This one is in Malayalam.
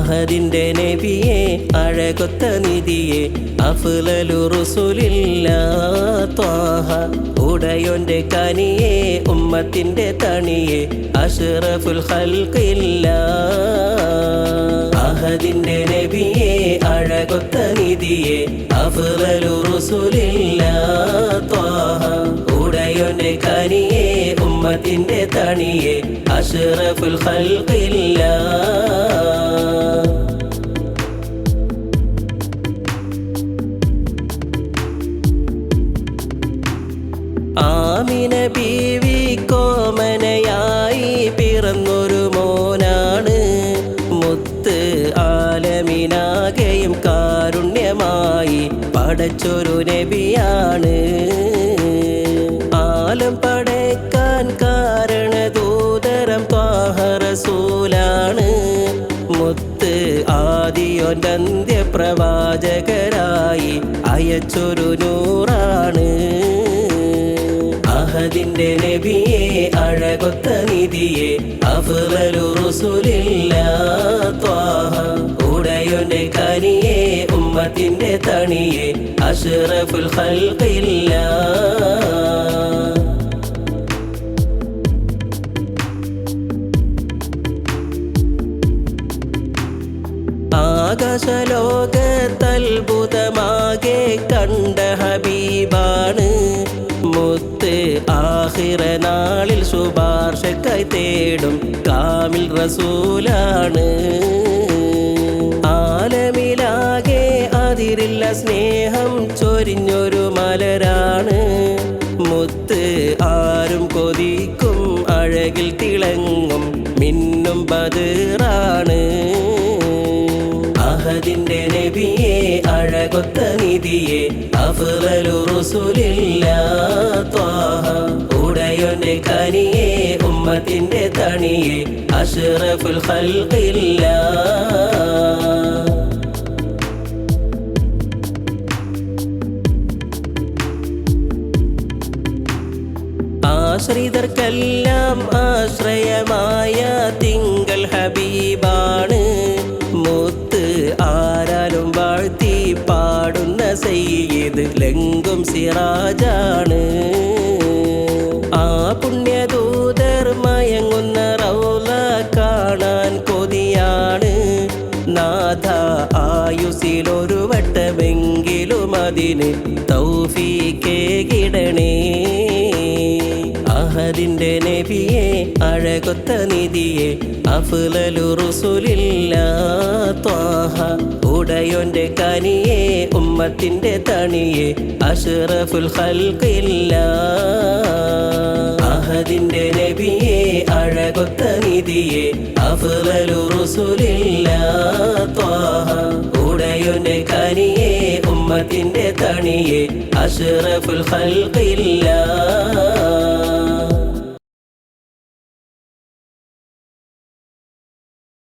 അഹദിന്റെ നബിയെ അഴകൊത്ത നിധിയെ അഫ്ളലു റസൂലില്ലാ ത്വാഹ ഉടയോന്റെ കനിയെ ഉമ്മത്തിന്റെ തണിയെ അഷ്റഫുൽ ഖൽഖില്ലാ അഹദിന്റെ നബിയെ അഴകൊത്ത നിധിയെ അഫ്ളലു റസൂലില്ലാ ത്വാഹ ഉടയോന്റെ കനിയെ ഉമ്മത്തിന്റെ തണിയെ അഷ്റഫുൽ ഖൽഖില്ലാ ആമിന ബീവി കോമനയായി പിറന്നൊരു മോനാണ് മുത്ത് ആലമിനാകെയും കാരുണ്യമായി പടച്ചൊരു നബിയാണ് ആലം പടയ്ക്കാൻ കാരണദൂതരം ത്വാഹ റസൂലാണ് മുത്ത് ആദിയോന്റെ അന്ത്യപ്രവാചകരായി അയച്ചൊരു നൂറാണ് അഹദിന്റെ നബിയെ അഴകൊത്ത നിധിയെ അഫ്ളലു റസൂലില്ലാ ത്വാഹ ഉടയോന്റെ കനിയെ ഉമ്മത്തിന്റെ തണിയെ അഷ്റഫുൽ ഖൽഖില്ലാ ആകാശലോകത്തത്ഭുതമാകെ കണ്ട ഹബീബാണ് മുത്ത് ആഖിറ നാളിൽ ശുപാർശക്കായി തേടും കാമിൽ റസൂലാണ് ആലമിലാകെ അതിരില്ല സ്നേഹം ചൊരിഞ്ഞൊരു മലരാണ് മുത്ത് ആരും കൊതിക്കും അഴകിൽ തിളങ്ങും മിന്നും ബദറാണ് അഹദിന്റെ നബിയെ അഴകൊത്ത നിധിയെ അഫ്ളലു റസൂലില്ലാ ത്വാഹ ഉടയോന്റെ കനിയെ ഉമ്മത്തിന്റെ തണിയെ അഷ്റഫുൽ ഖൽഖില്ലാ ആശ്രിതർക്കെല്ലാം ആശ്രയമായ തിങ്കൾ ഹബീബാണ് മുത്ത് ആരാലും വാഴ്ത്തി പാടുന്ന സയ്യിദ് ലങ്കും സിറാജാണ് ആ പുണ്യദൂതർ മയങ്ങുന്ന റൗള കാണാൻ കൊതിയാണ് നാഥ ആയുസിലൊരു വട്ടമെങ്കിലും അതിന് തൗഫീഖേകിടണേ അഹദിന്റെ നബിയെ അഴകൊത്ത നിധിയെ അഫ്ളലു റസൂലില്ലാ ത്വാഹ ഉടയോന്റെ കനിയെ ഉമ്മത്തിന്റെ തണിയെ അഷ്റഫുൽ ഖൽഖില്ലാ അഹദിന്റെ നബിയെ അഴകൊത്ത നിധിയെ അഫ്ളലു റസൂലില്ലാ ത്വാഹ ഉടയോന്റെ കനിയെ ഉമ്മത്തിന്റെ തണിയെ അഷ്റഫുൽ ഖൽഖില്ലാ